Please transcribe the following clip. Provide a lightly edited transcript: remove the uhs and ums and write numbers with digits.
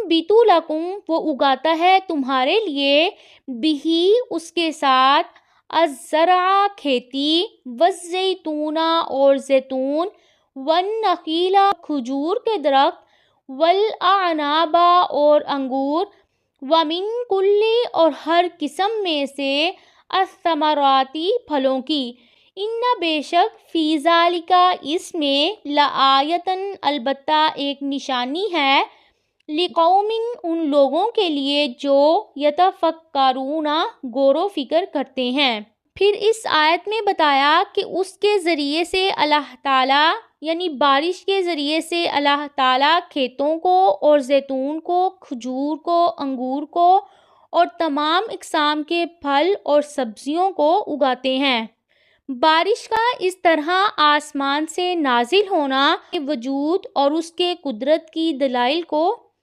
युम्बितु लकुम, वो उगाता है तुम्हारे लिए, बिही, उसके साथ, अज़्ज़रा, खेती, वज़्ज़ैतूना, और ज़ैतून, वन्नखीला, खजूर के दरख्त, वल अनाबा, और अंगूर, वमिन कुल्ली, और हर किस्म में से, अस्समराती, फलों की, इन्ना, बेशक, फ़ी ज़ालिका, इसमें, लआयतन, अलबत्ता एक निशानी है, लिकौमिन, उन लोगों के लिए जो यतफक्करूना, गौर फिक्र करते हैं। फिर इस आयत में बताया कि उसके ज़रिए से अल्लाह ताला, यानी बारिश के ज़रिए से अल्लाह ताला खेतों को और ज़ैतून को, खजूर को, अंगूर को और तमाम इक़साम के फल और सब्जियों को उगाते हैं। बारिश का इस तरह आसमान से नाजिल होना के वजूद और उसके कुदरत की दलाइल को